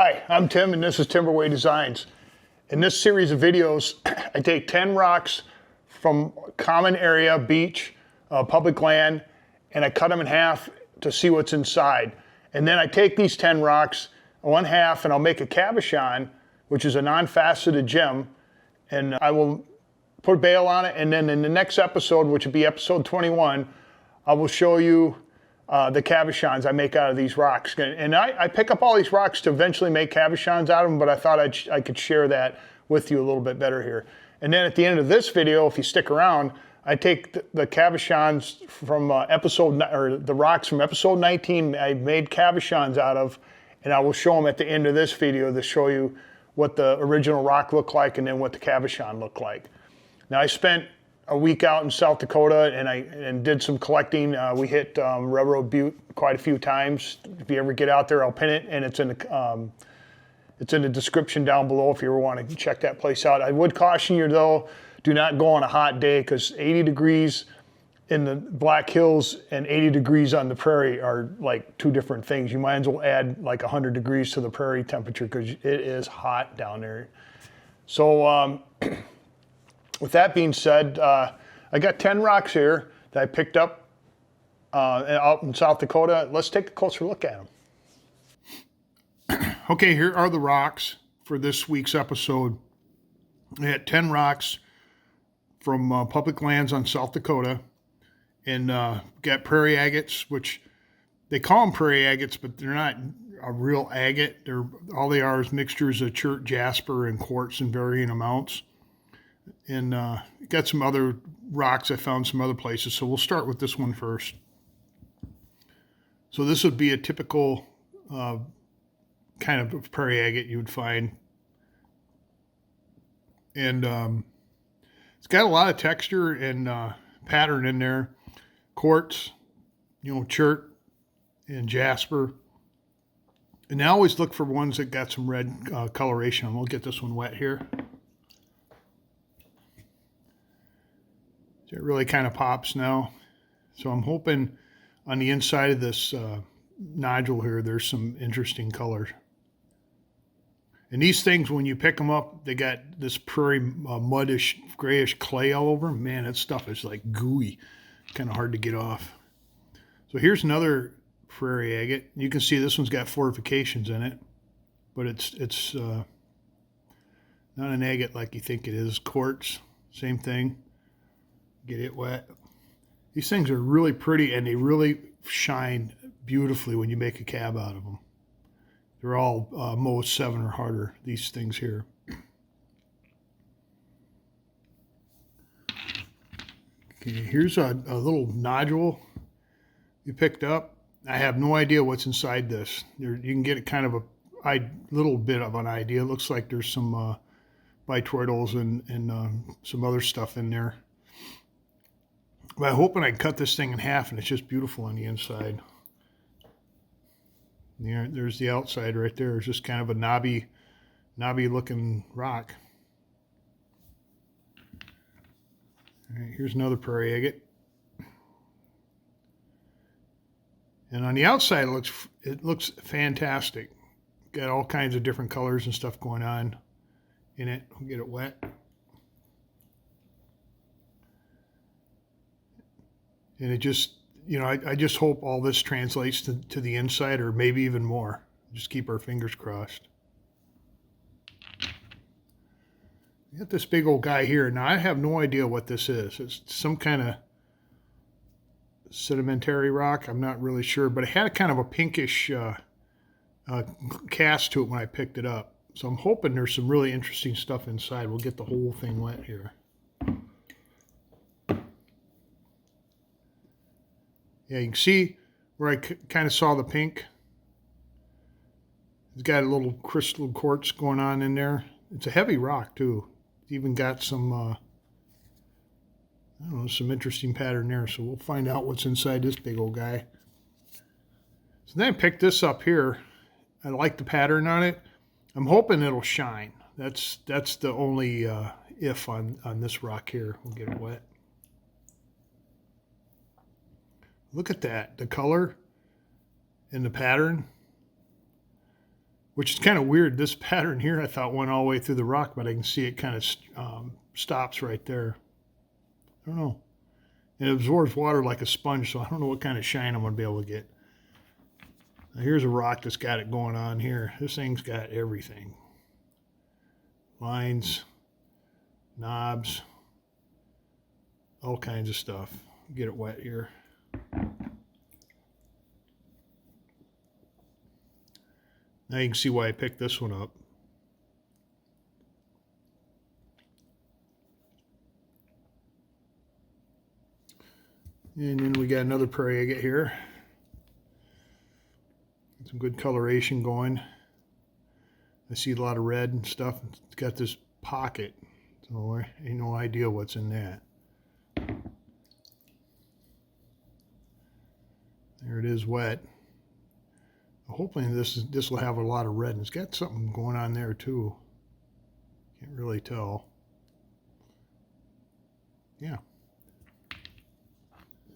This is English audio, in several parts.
Hi, I'm Tim and this is Timberway Designs. In this series of videos, I take 10 rocks from common area, beach, public land, and I cut them in half to see what's inside. And then I take these 10 rocks, one half, and I'll make a cabochon, which is a non-faceted gem, and I will put bail on it, and then in the next episode, which would be episode 21, I will show you the cabochons I make out of these rocks. And I pick up all these rocks to eventually make cabochons out of them, but I thought I could share that with you a little bit better here. And then at the end of this video, if you stick around, I take the cabochons from the rocks from episode 19 I made cabochons out of, and I will show them at the end of this video to show you what the original rock looked like and then what the cabochon looked like. Now I spent a week out in South Dakota and did some collecting. We hit Railroad Butte quite a few times. If you ever get out there, I'll pin it, and it's in the description down below if you ever want to check that place out. I would caution you though, do not go on a hot day, because 80 degrees in the Black Hills and 80 degrees on the prairie are like two different things. You might as well add like 100 degrees to the prairie temperature because it is hot down there. So with that being said, I got 10 rocks here that I picked up out in South Dakota. Let's take a closer look at them. Okay, here are the rocks for this week's episode. I had 10 rocks from public lands on South Dakota, and got prairie agates, which they call them prairie agates, but they're not a real agate. All they are is mixtures of chert, jasper, and quartz in varying amounts. And got some other rocks I found some other places, so we'll start with this one first. So this would be a typical kind of prairie agate you would find. And it's got a lot of texture and pattern in there. Quartz, chert, and jasper. And I always look for ones that got some red coloration. We'll get this one wet here. It really kind of pops now. So I'm hoping on the inside of this nodule here, there's some interesting colors. And these things, when you pick them up, they got this prairie muddish, grayish clay all over them. Man, that stuff is like gooey. Kind of hard to get off. So here's another prairie agate. You can see this one's got fortifications in it, but it's not an agate like you think it is. Quartz, same thing. Get it wet. These things are really pretty, and they really shine beautifully when you make a cab out of them. They're all Mohs 7 or harder, these things here. Okay, here's a little nodule you picked up. I have no idea what's inside this. You can get kind of a little bit of an idea. It looks like there's some bitoroidals and some other stuff in there. But I'm hoping I can cut this thing in half and it's just beautiful on the inside. There's the outside right there. It's just kind of a knobby looking rock. All right, here's another prairie agate. And on the outside it looks fantastic. Got all kinds of different colors and stuff going on in it. We'll get it wet. And it just, I just hope all this translates to the inside, or maybe even more. Just keep our fingers crossed. We got this big old guy here. Now, I have no idea what this is. It's some kind of sedimentary rock. I'm not really sure, but it had a kind of a pinkish cast to it when I picked it up. So I'm hoping there's some really interesting stuff inside. We'll get the whole thing wet here. Yeah, you can see where I kind of saw the pink. It's got a little crystal quartz going on in there. It's a heavy rock, too. It's even got some, I don't know, some interesting pattern there. So we'll find out what's inside this big old guy. So then I picked this up here. I like the pattern on it. I'm hoping it'll shine. That's the only if on this rock here. We'll get it wet. Look at that, the color and the pattern. which is kind of weird. This pattern here I thought went all the way through the rock, but I can see it kind of stops right there. I don't know. It absorbs water like a sponge, so I don't know what kind of shine I'm going to be able to get. Now here's a rock that's got it going on here. This thing's got everything. Lines, knobs, all kinds of stuff. Get it wet here. Now you can see why I picked this one up. And then we got another prairie agate here. Some good coloration going. I see a lot of red and stuff. It's got this pocket, so I ain't no idea what's in that. There it is, wet. Hopefully this will have a lot of red, and it's got something going on there too. Can't really tell. Yeah.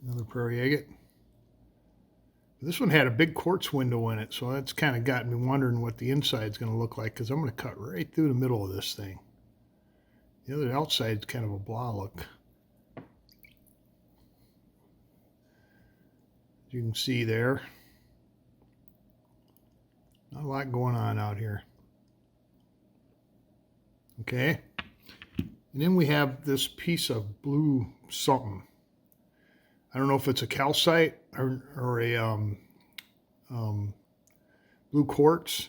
Another prairie agate. This one had a big quartz window in it, so that's kind of got me wondering what the inside's going to look like, because I'm going to cut right through the middle of this thing. The other outside's kind of a blah look. As you can see there. Not a lot going on out here. Okay. And then we have this piece of blue something. I don't know if it's a calcite or a blue quartz,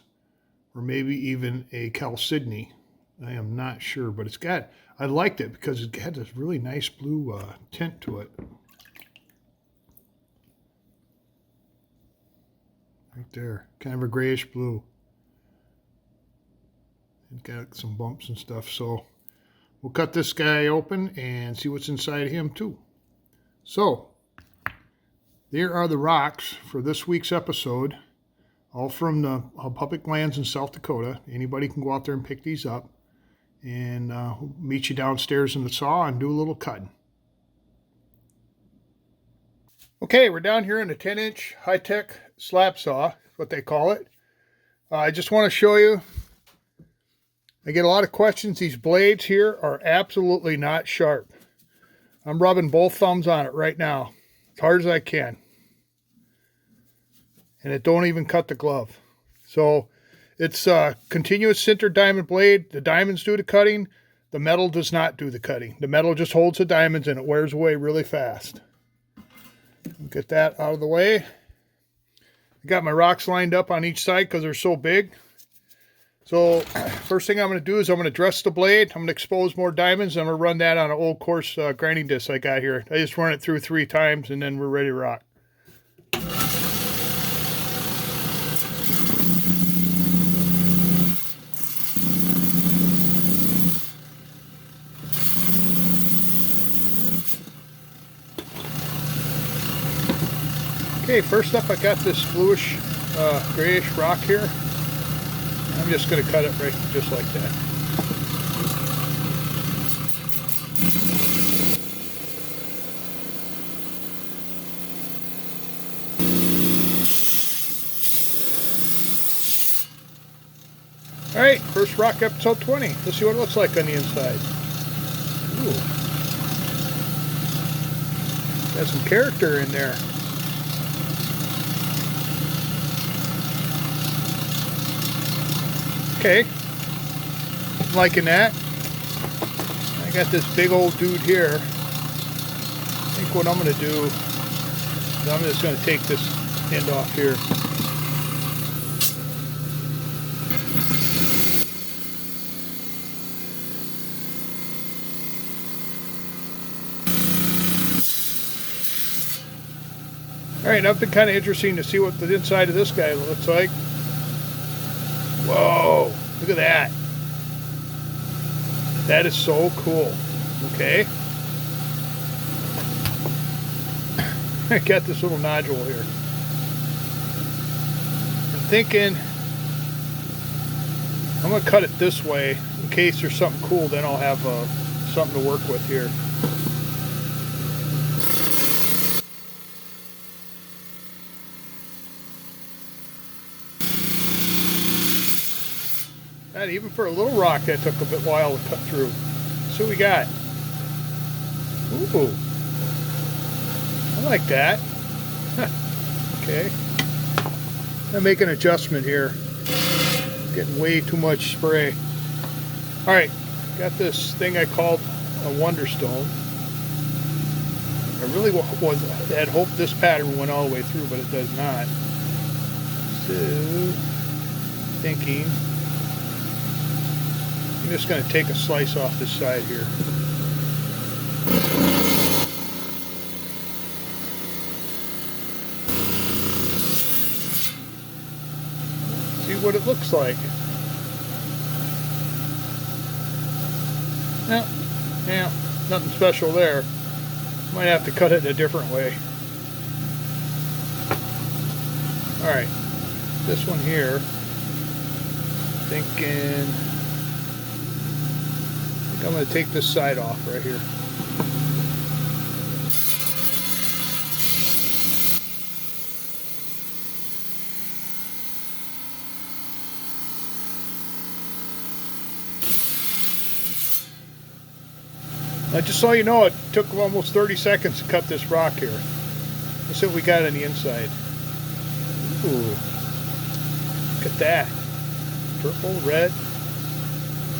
or maybe even a chalcedony. I am not sure, but it's got, I liked it because it had this really nice blue tint to it. Right there, kind of a grayish blue. It's got some bumps and stuff, so we'll cut this guy open and see what's inside him too. So, there are the rocks for this week's episode, all from the public lands in South Dakota. Anybody can go out there and pick these up, and we'll meet you downstairs in the saw and do a little cutting. Okay, we're down here in a 10-inch high-tech slab saw, what they call it. I just want to show you, I get a lot of questions. These blades here are absolutely not sharp. I'm rubbing both thumbs on it right now, as hard as I can. And it don't even cut the glove. So it's a continuous sintered diamond blade. The diamonds do the cutting. The metal does not do the cutting. The metal just holds the diamonds and it wears away really fast. Get that out of the way. I got my rocks lined up on each side because they're so big. So first thing I'm going to do is I'm going to dress the blade. I'm going to expose more diamonds. I'm going to run that on an old coarse grinding disc I got here. I just run it through 3 times and then we're ready to rock. Okay, first up I got this bluish, grayish rock here. I'm just going to cut it right just like that. Alright, first rock episode 20. Let's see what it looks like on the inside. Ooh. Got some character in there. Okay, I'm liking that. I got this big old dude here. I think what I'm going to do is I'm just going to take this end off here. Alright, now it's been kind of interesting to see what the inside of this guy looks like. Whoa, look at that. That is so cool. Okay. I got this little nodule here. I'm thinking I'm going to cut it this way in case there's something cool, then I'll have something to work with here. And even for a little rock, that took a bit while to cut through. So we got. Ooh. I like that. Okay. I'll make an adjustment here. Getting way too much spray. Alright, got this thing I called a Wonderstone. I really had hoped this pattern went all the way through, but it does not. So, thinking, I'm just going to take a slice off this side here. See what it looks like. Yeah, nothing special there. Might have to cut it a different way. Alright, this one here, I think I'm going to take this side off right here. Just so you know, it took almost 30 seconds to cut this rock here. Let's see what we got on the inside. Ooh, look at that. Purple, red,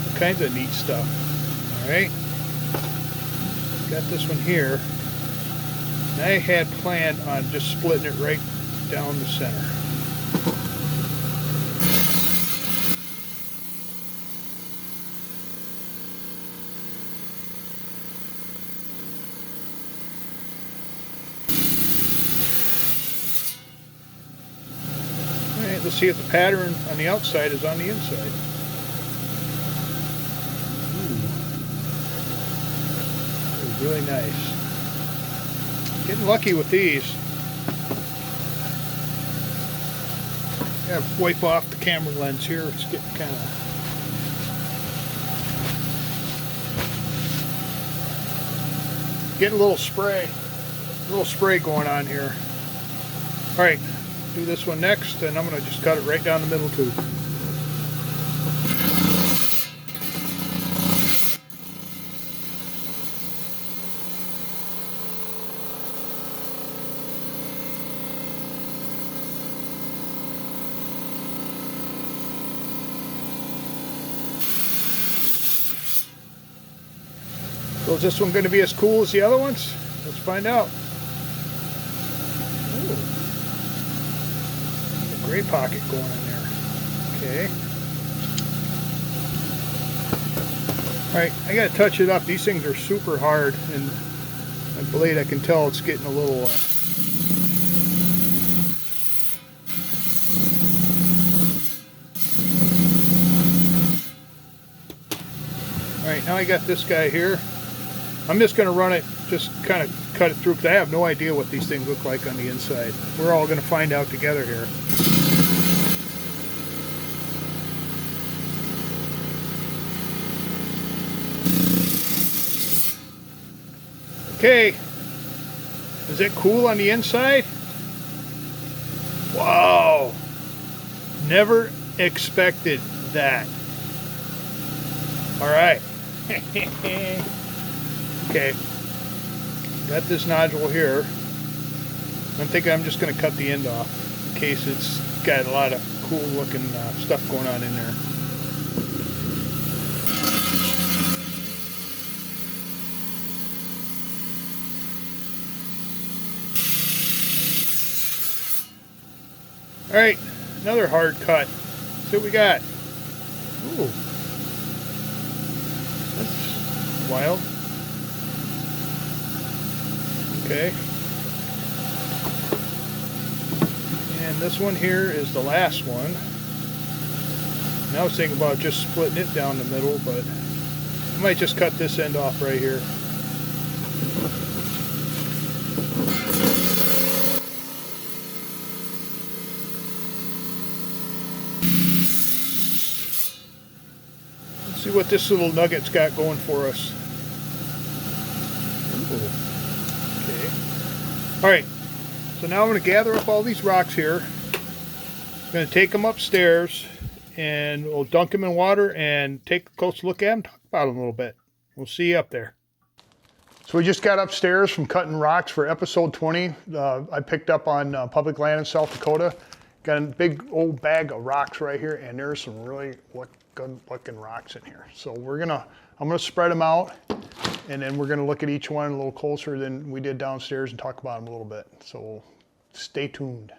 all kinds of neat stuff. Alright, got this one here. And I had planned on just splitting it right down the center. Let's see if the pattern on the outside is on the inside. Ooh. Really nice. Getting lucky with these. Gotta wipe off the camera lens here. It's getting kind of... getting a little spray going on here. Alright. Do this one next, and I'm going to just cut it right down the middle too. So is this one going to be as cool as the other ones? Let's find out. Gray pocket going in there. Okay. Alright, I gotta touch it up. These things are super hard, and my blade, I can tell it's getting a little Alright, now I got this guy here. I'm just gonna run it, just kind of cut it through, because I have no idea what these things look like on the inside. We're all gonna find out together here. Okay, is it cool on the inside? Wow, never expected that. All right, okay, got this nodule here. I'm thinking I'm just going to cut the end off in case it's got a lot of cool looking stuff going on in there. Alright, another hard cut. See what we got. Ooh. That's wild. Okay. And this one here is the last one. And I was thinking about just splitting it down the middle, but I might just cut this end off right here. See what this little nugget's got going for us. Ooh. Okay. Alright, so now I'm going to gather up all these rocks here. I'm going to take them upstairs and we'll dunk them in water and take a close look at them, talk about them a little bit. We'll see you up there. So we just got upstairs from cutting rocks for episode 20. I picked up on public land in South Dakota. Got a big old bag of rocks right here, and there's some really good looking rocks in here. So I'm gonna spread them out, and then we're gonna look at each one a little closer than we did downstairs and talk about them a little bit. So stay tuned.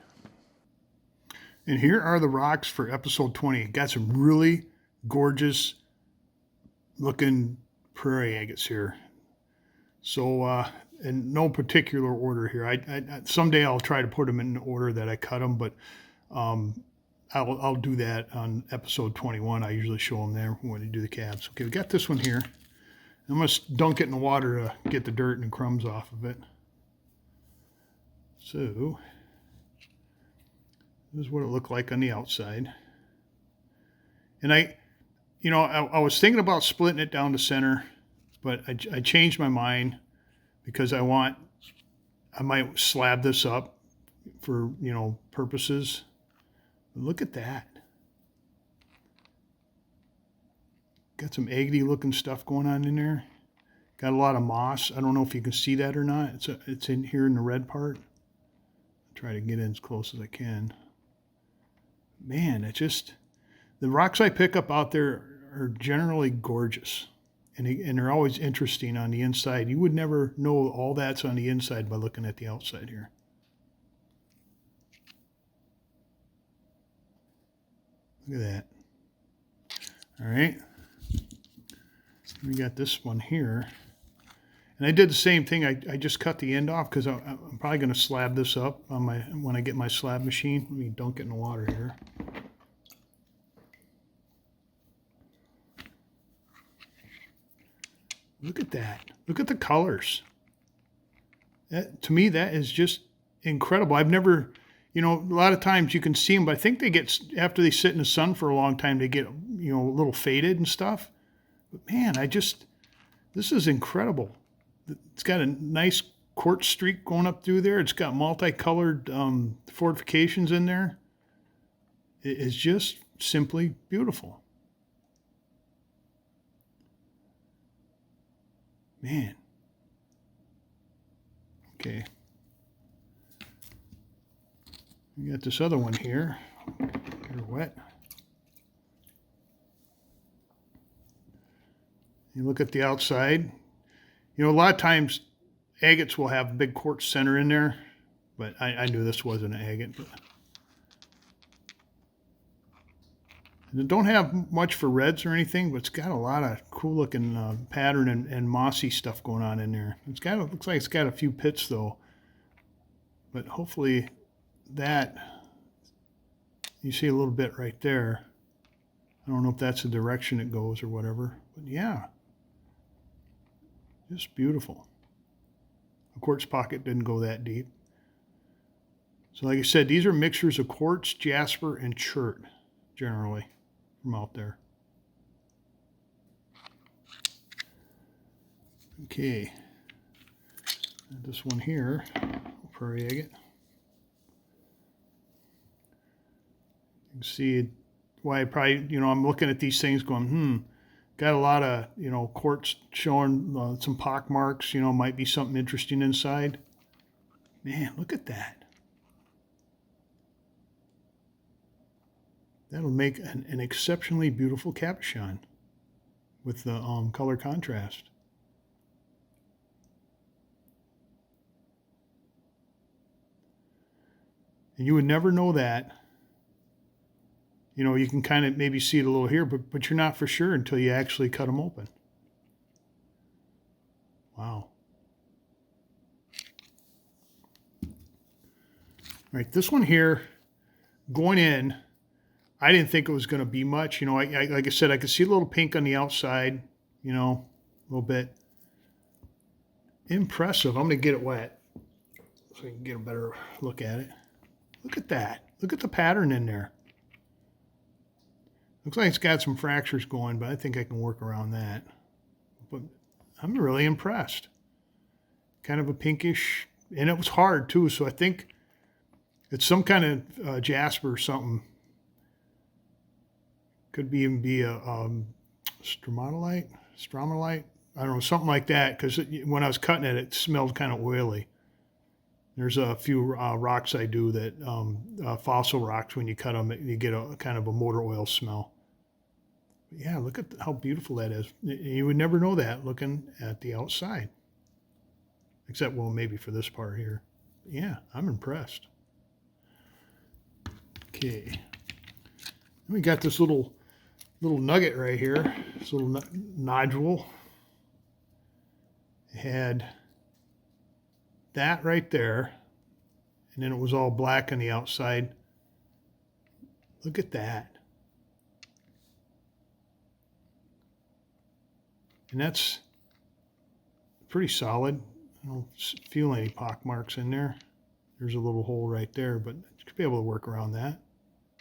And here are the rocks for episode 20. Got some really gorgeous looking prairie agates here. So in no particular order here. I someday I'll try to put them in the order that I cut them, but I'll do that on episode 21. I usually show them there when I do the cabs. Okay, we got this one here. I'm going to dunk it in the water to get the dirt and crumbs off of it. So this is what it looked like on the outside. And I was thinking about splitting it down the center, but I changed my mind because I might slab this up for, purposes. But look at that. Got some agate looking stuff going on in there. Got a lot of moss. I don't know if you can see that or not. It's in here in the red part. I'll try to get in as close as I can. Man, the rocks I pick up out there are generally gorgeous. And they're always interesting on the inside. You would never know all that's on the inside by looking at the outside here. Look at that. All right. We got this one here. And I did the same thing. I just cut the end off because I'm probably going to slab this up on when I get my slab machine. Let me dunk it in the water here. Look at that. Look at the colors. To me, that is just incredible. I've never, a lot of times you can see them, but I think after they sit in the sun for a long time, they get, a little faded and stuff. But man, this is incredible. It's got a nice quartz streak going up through there. It's got multicolored fortifications in there. It is just simply beautiful. Man. Okay. We got this other one here. Get her wet. You look at the outside. A lot of times agates will have a big quartz center in there, but I knew this wasn't an agate. But and it don't have much for reds or anything, but it's got a lot of cool looking pattern and mossy stuff going on in there. It looks like it's got a few pits though, but hopefully that, you see a little bit right there. I don't know if that's the direction it goes or whatever, but yeah, just beautiful. The quartz pocket didn't go that deep. So like I said, these are mixtures of quartz, jasper, and chert generally from out there. Okay, and this one here, prairie agate. You can see why I probably, I'm looking at these things going, got a lot of, quartz showing some pock marks, might be something interesting inside. Man, look at that. That'll make an exceptionally beautiful cabochon with the color contrast. And you would never know that. You can kind of maybe see it a little here, but you're not for sure until you actually cut them open. Wow. All right, this one here, going in, I didn't think it was going to be much. Like I said, I could see a little pink on the outside, a little bit. Impressive. I'm going to get it wet so you can get a better look at it. Look at that. Look at the pattern in there. Looks like it's got some fractures going, but I think I can work around that. But I'm really impressed. Kind of a pinkish, and it was hard too, so I think it's some kind of jasper or something. Could be even be a stromatolite, I don't know, something like that, because when I was cutting it, it smelled kind of oily. There's a few rocks I do that, fossil rocks, when you cut them, you get a kind of a motor oil smell. But yeah, look at how beautiful that is. You would never know that looking at the outside. Except, well, maybe for this part here. Yeah, I'm impressed. Okay. We got this little nugget right here, this little nodule. It had that right there, and then it was all black on the outside. Look at that. And that's pretty solid. I don't feel any pock marks in there. There's a little hole right there, but you should be able to work around that.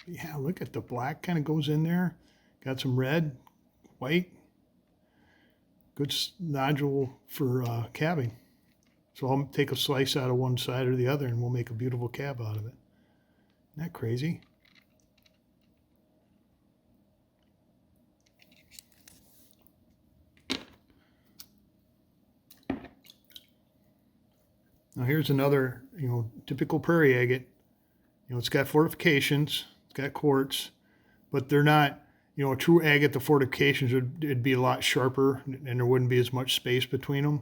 Yeah, look at the black kind of goes in there. Got some red, white. Good nodule for cabbing. So I'll take a slice out of one side or the other and we'll make a beautiful cab out of it. Isn't that crazy? Now here's another, typical prairie agate. It's got fortifications, it's got quartz, but they're not, a true agate, the fortifications it'd be a lot sharper and there wouldn't be as much space between them.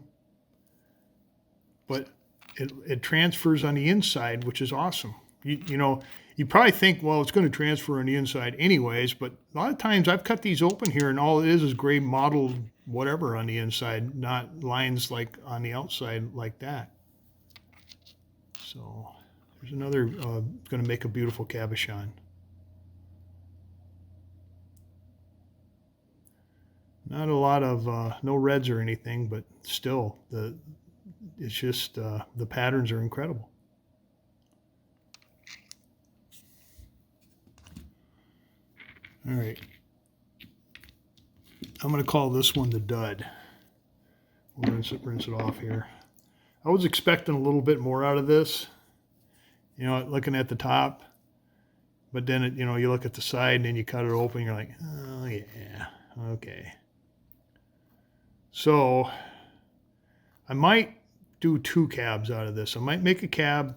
But it transfers on the inside, which is awesome. You probably think, well, it's going to transfer on the inside anyways, but a lot of times I've cut these open here and all it is gray mottled whatever on the inside, not lines like on the outside like that. So there's another, going to make a beautiful cabochon. Not a lot of, no reds or anything, but still, it's just, the patterns are incredible. All right. I'm going to call this one the dud. We'll rinse it off here. I was expecting a little bit more out of this, looking at the top, but then, you look at the side and then you cut it open, you're like, oh yeah, okay. So I might do 2 cabs out of this. I might make a cab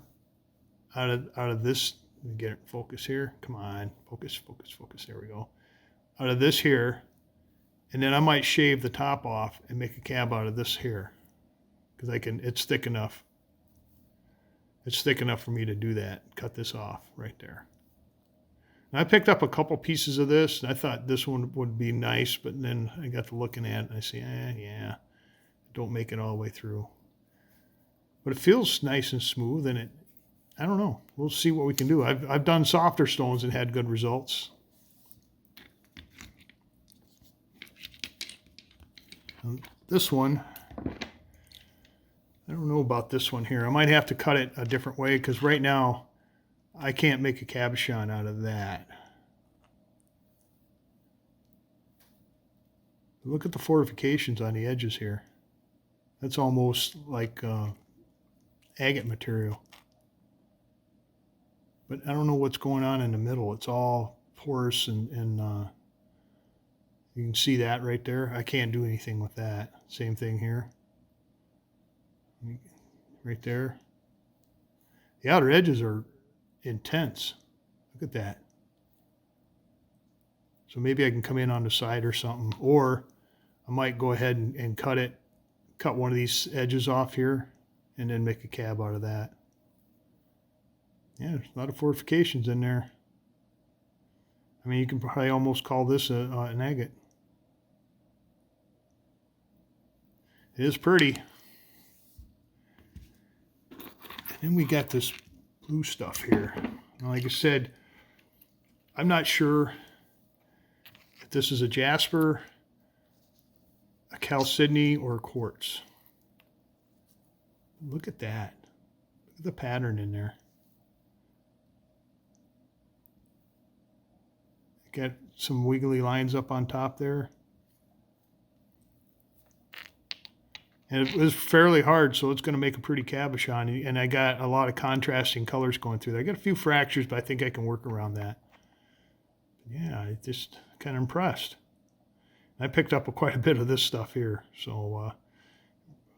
out of this. Let me get it in focus here. Come on, focus. There we go. Out of this here, and then I might shave the top off and make a cab out of this here. Because it's thick enough. It's thick enough for me to do that. Cut this off right there. And I picked up a couple pieces of this, and I thought this one would be nice, but then I got to looking at it, and I see, yeah, don't make it all the way through. But it feels nice and smooth, and I don't know. We'll see what we can do. I've done softer stones and had good results. And this one, I don't know about this one here. I might have to cut it a different way because right now I can't make a cabochon out of that. Look at the fortifications on the edges here. That's almost like agate material. But I don't know what's going on in the middle. It's all porous and you can see that right there. I can't do anything with that. Same thing here. Right there. The outer edges are intense. Look at that. So maybe I can come in on the side or something, or I might go ahead and cut one of these edges off here and then make a cab out of that. Yeah, there's a lot of fortifications in there. I mean, you can probably almost call this an agate. It is pretty. And then we got this blue stuff here. Now, like I said, I'm not sure if this is a jasper, a chalcedony, or a quartz. Look at that. Look at the pattern in there. Got some wiggly lines up on top there. And it was fairly hard, so it's going to make a pretty cabochon. And I got a lot of contrasting colors going through there. I got a few fractures, but I think I can work around that. Yeah, I just kind of impressed. I picked up quite a bit of this stuff here, so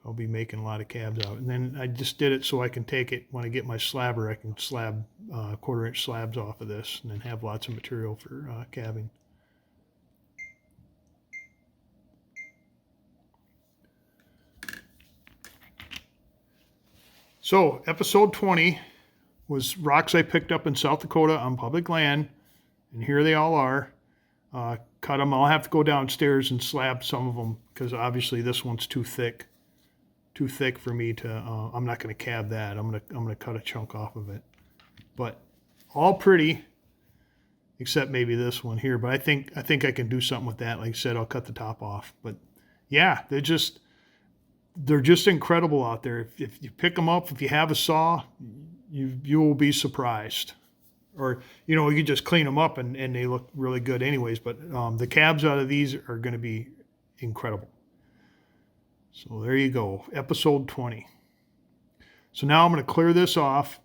I'll be making a lot of cabs out. And then I just did it so I can take it when I get my slabber. I can slab 1/4-inch slabs off of this and then have lots of material for cabbing. So episode 20 was rocks I picked up in South Dakota on public land, and here they all are. Cut them. I'll have to go downstairs and slab some of them because obviously this one's too thick for me to. I'm not going to cab that. I'm gonna cut a chunk off of it. But all pretty, except maybe this one here. But I think I can do something with that. Like I said, I'll cut the top off. But yeah, they're just incredible out there. If you pick them up, if you have a saw, you will be surprised. Or, you can just clean them up and they look really good anyways. But the cabs out of these are going to be incredible. So there you go, episode 20. So now I'm going to clear this off.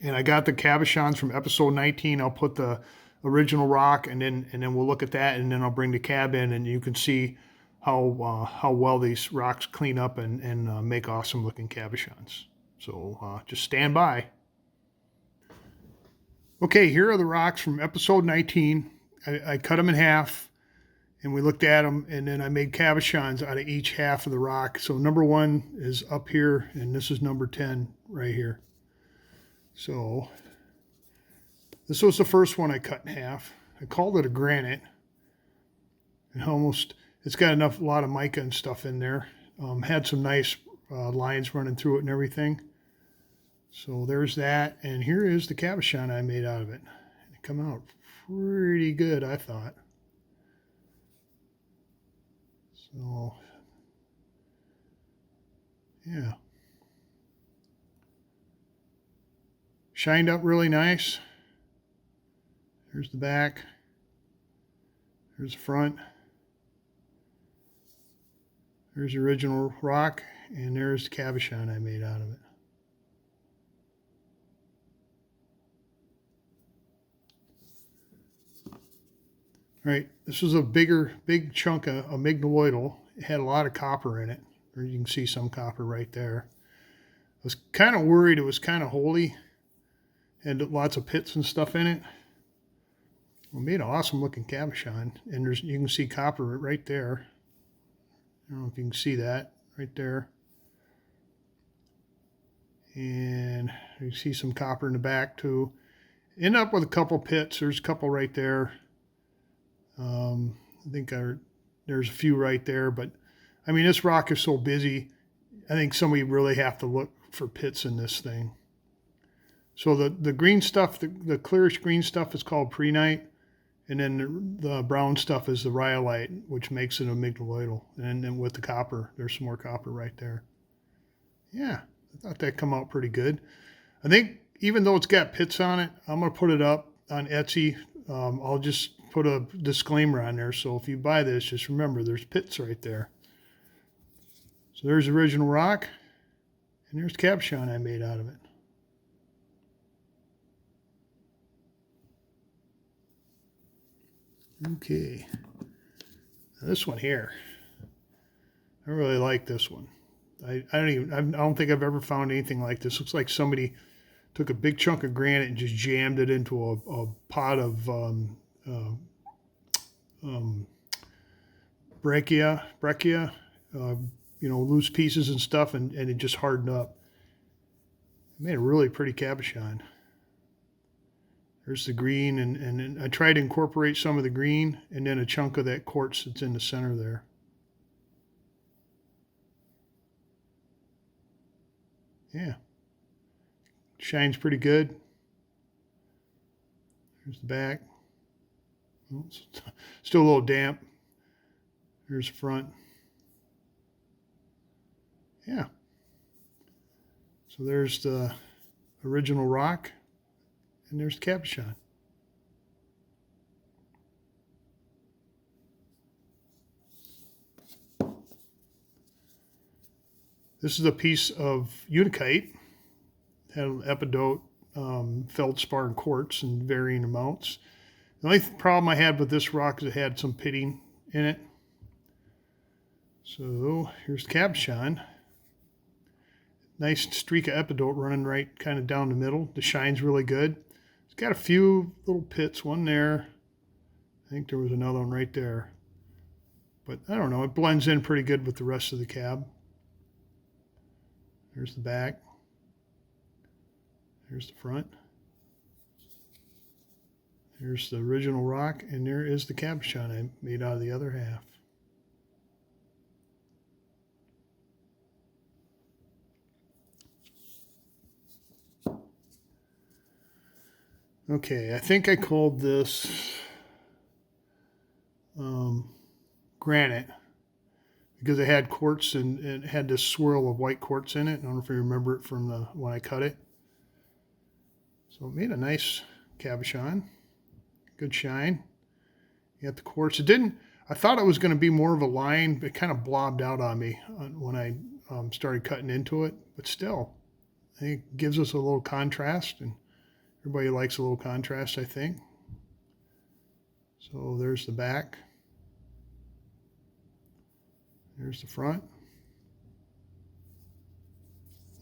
And I got the cabochons from episode 19. I'll put the original rock and then we'll look at that. And then I'll bring the cab in and you can see how well these rocks clean up and make awesome looking cabochons. So just stand by. Okay, here are the rocks from episode 19. I cut them in half and we looked at them and then I made cabochons out of each half of the rock. So number 1 is up here and this is number 10 right here. So this was the first one I cut in half. I called it a granite. And it's got a lot of mica and stuff in there. Had some nice lines running through it and everything. So there's that, and here is the cabochon I made out of it. It came out pretty good, I thought. So, yeah. Shined up really nice. There's the back. There's the front. There's the original rock, and there's the cabochon I made out of it. All right, this was a big chunk of amygdaloidal. It had a lot of copper in it. Or you can see some copper right there. I was kind of worried it was kind of holy. Had lots of pits and stuff in it. Well, made an awesome looking cabochon. And you can see copper right there. I don't know if you can see that right there. And you see some copper in the back too. End up with a couple pits. There's a couple right there. I think there's a few right there, but I mean, this rock is so busy. I think somebody really have to look for pits in this thing. So the green stuff, the clearish green stuff is called prehnite, and then the brown stuff is the rhyolite, which makes it amygdaloidal. And then with the copper, there's some more copper right there. Yeah, I thought that come out pretty good. I think even though it's got pits on it, I'm gonna put it up on Etsy. I'll just put a disclaimer on there. So if you buy this, just remember there's pits right there. So there's the original rock, and there's the cabochon I made out of it. Okay, now this one here, I really like this one. I don't think I've ever found anything like this. Looks like somebody took a big chunk of granite and just jammed it into a pot of breccia, loose pieces and stuff, and it just hardened up. It made a really pretty cabochon. There's the green, and I tried to incorporate some of the green and then a chunk of that quartz that's in the center there. Yeah. Shines pretty good. Here's the back. Oh, still a little damp. Here's the front. Yeah. So there's the original rock, and there's the cabochon. This is a piece of unikite. Had an epidote, feldspar, and quartz in varying amounts. The only problem I had with this rock is it had some pitting in it. So here's the cabochon. Nice streak of epidote running right kind of down the middle. The shine's really good. It's got a few little pits, one there. I think there was another one right there. But I don't know, it blends in pretty good with the rest of the cab. There's the back. There's the front. There's the original rock, and there is the cabochon I made out of the other half. Okay, I think I called this granite because it had quartz and it had this swirl of white quartz in it. I don't know if you remember it from when I cut it. So it made a nice cabochon. Good shine. You got the quartz. It didn't, I thought it was going to be more of a line, but it kind of blobbed out on me when I started cutting into it. But still, I think it gives us a little contrast, and everybody likes a little contrast, I think. So there's the back. There's the front.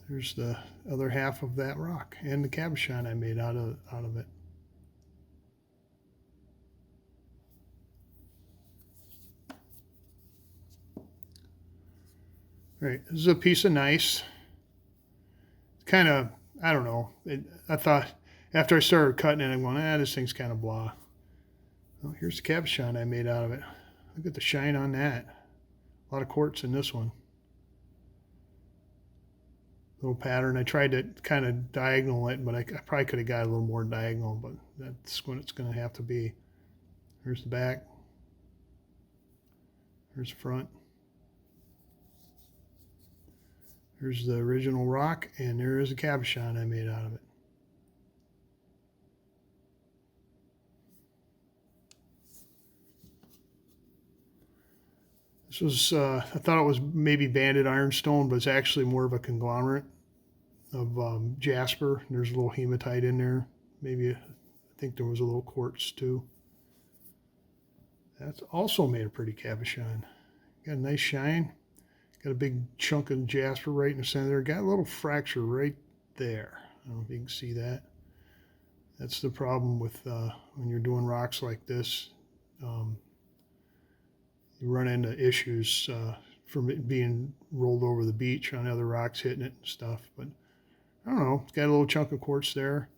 There's the other half of that rock and the cabochon I made out of it. All right, this is a piece of nice. Kind of, I don't know. I thought after I started cutting it, I'm going, this thing's kind of blah. Well, here's the cabochon I made out of it. Look at the shine on that. A lot of quartz in this one. Little pattern. I tried to kind of diagonal it, but I probably could have got a little more diagonal, but that's what it's going to have to be. Here's the back. Here's the front. Here's the original rock, and there is a cabochon I made out of it. This was, I thought it was maybe banded ironstone, but it's actually more of a conglomerate of jasper. There's a little hematite in there. Maybe, I think there was a little quartz too. That's also made a pretty cabochon. Got a nice shine. Got a big chunk of jasper right in the center. Got a little fracture right there. I don't know if you can see that. That's the problem with when you're doing rocks like this. You run into issues from it being rolled over the beach on other rocks hitting it and stuff. But I don't know. It's got a little chunk of quartz there.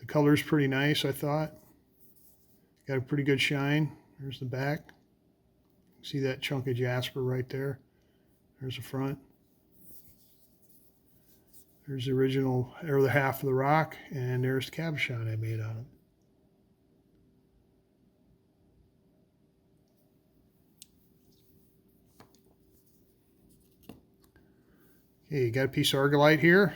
The color's pretty nice, I thought. Got a pretty good shine. There's the back. See that chunk of jasper right there? There's the front. There's the original, or the half of the rock, and there's the cabochon I made out of it. Okay, you got a piece of argillite here.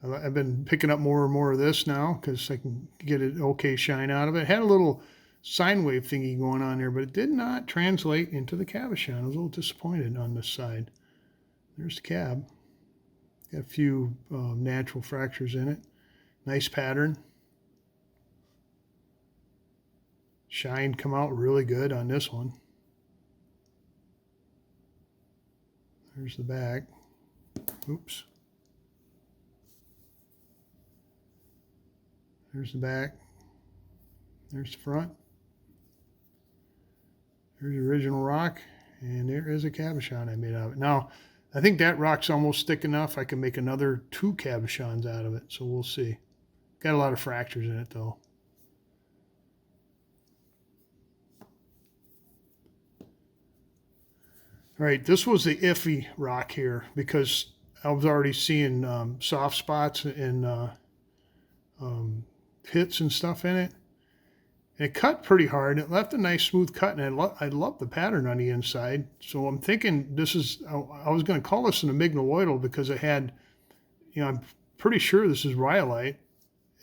I've been picking up more and more of this now because I can get an okay shine out of it. It had a little sine wave thingy going on there, but it did not translate into the cabochon. I was a little disappointed on this side. There's the cab. Got a few natural fractures in it. Nice pattern. Shine come out really good on this one. There's the back. Oops. There's the back. There's the front. There's the original rock, and there is a cabochon I made out of it. Now, I think that rock's almost thick enough I can make another 2 cabochons out of it, so we'll see. Got a lot of fractures in it, though. All right, this was the iffy rock here because I was already seeing soft spots and pits and stuff in it. And it cut pretty hard. It left a nice smooth cut, and I love the pattern on the inside. So I'm thinking this is, I was going to call this an amygdaloidal because it had, you know, I'm pretty sure this is rhyolite.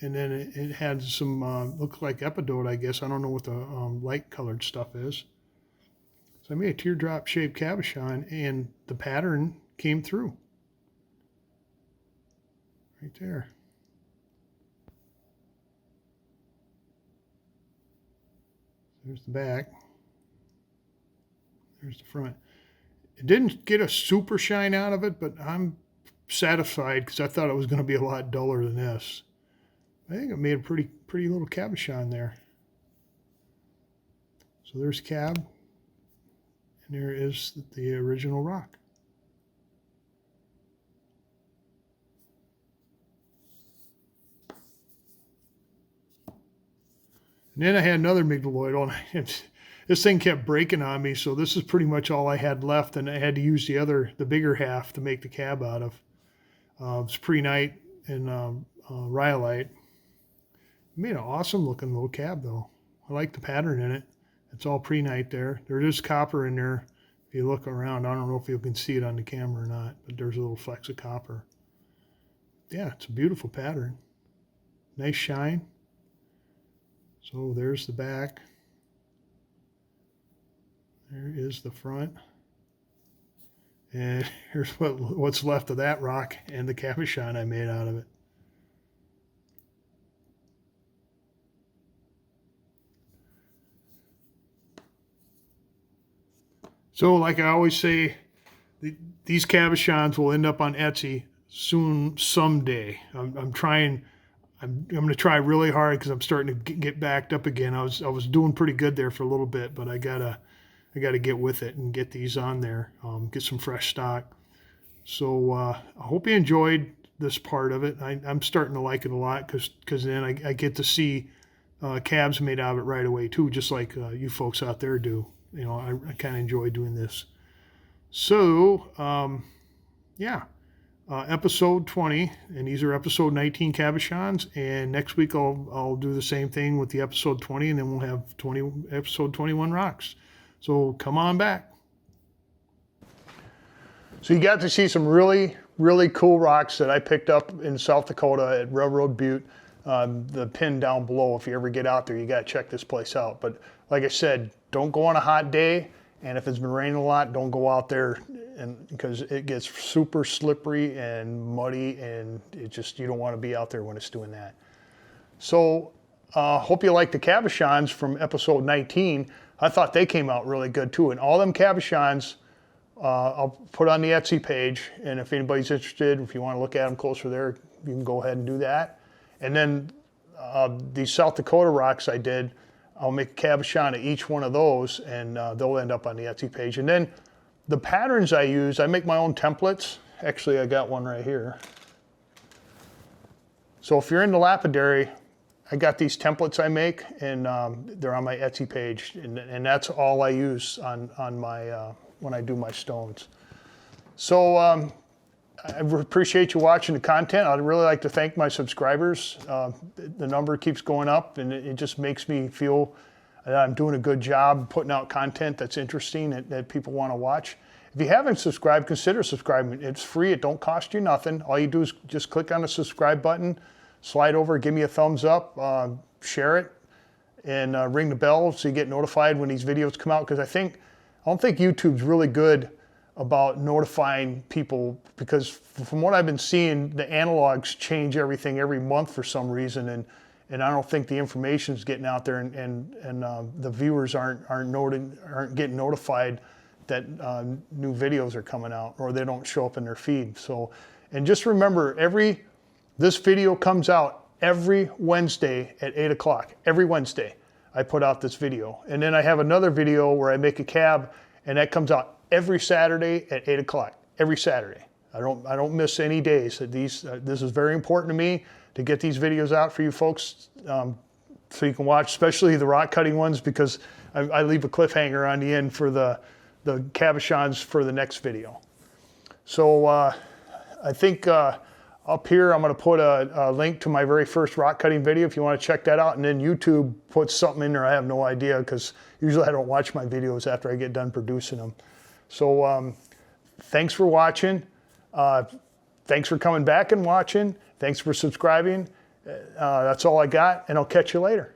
And then it had some, looked like epidote, I guess. I don't know what the light colored stuff is. So I made a teardrop shaped cabochon, and the pattern came through. Right there. There's the back. There's the front. It didn't get a super shine out of it, but I'm satisfied because I thought it was going to be a lot duller than this. I think it made a pretty little cabochon there. So there's cab, and there is the original rock. And then I had another migdaloidal, and this thing kept breaking on me, so this is pretty much all I had left, and I had to use the bigger half to make the cab out of. It's pre-night and rhyolite. Made an awesome looking little cab though. I like the pattern in it. It's all pre-night there. There is copper in there. If you look around, I don't know if you can see it on the camera or not, but there's a little flecks of copper. Yeah, it's a beautiful pattern. Nice shine. So there's the back. There is the front. And here's what's left of that rock and the cabochon I made out of it. So like I always say, these cabochons will end up on Etsy soon, someday. I'm going to try really hard because I'm starting to get backed up again. I was doing pretty good there for a little bit, but I gotta get with it and get these on there, get some fresh stock. So I hope you enjoyed this part of it. I'm starting to like it a lot because then I get to see cabs made out of it right away too, just like you folks out there do. You know, I kind of enjoy doing this. So, yeah, episode 20, and these are episode 19 cabochons, and next week I'll do the same thing with the episode 20, and then we'll have episode 21 rocks. So come on back. So you got to see some really, really cool rocks that I picked up in South Dakota at Railroad Butte. The pin down below, if you ever get out there, you got to check this place out. But like I said, don't go on a hot day, and if it's been raining a lot, don't go out there, and because it gets super slippery and muddy, and you don't want to be out there when it's doing that. So hope you like the cabochons from episode 19. I thought they came out really good too, and all them cabochons I'll put on the Etsy page, and if anybody's interested, if you want to look at them closer there, you can go ahead and do that. And then these South Dakota rocks I did, I'll make a cabochon of each one of those, and they'll end up on the Etsy page. And then the patterns I use, I make my own templates. Actually, I got one right here. So if you're into lapidary, I got these templates I make, and they're on my Etsy page, and that's all I use on my when I do my stones. So I appreciate you watching the content. I'd really like to thank my subscribers. The number keeps going up, and it just makes me feel that I'm doing a good job putting out content that's interesting, that people want to watch. If you haven't subscribed, consider subscribing. It's free. It don't cost you nothing. All you do is just click on the subscribe button, slide over, give me a thumbs up, share it, and ring the bell so you get notified when these videos come out. Because I don't think YouTube's really good about notifying people, because from what I've been seeing, the analogs change everything every month for some reason, and I don't think the information's getting out there, and the viewers aren't getting notified that new videos are coming out, or they don't show up in their feed. So, and just remember, this video comes out every Wednesday at 8 o'clock. Every Wednesday I put out this video, and then I have another video where I make a cab, and that comes out every Saturday at 8 o'clock, every Saturday. I don't miss any days. This is very important to me to get these videos out for you folks, so you can watch, especially the rock cutting ones, because I leave a cliffhanger on the end for the cabochons for the next video. So I think up here I'm going to put a link to my very first rock cutting video if you want to check that out, and then YouTube puts something in there. I have no idea, because usually I don't watch my videos after I get done producing them. So thanks for watching. Thanks for coming back and watching. Thanks for subscribing. That's all I got, and I'll catch you later.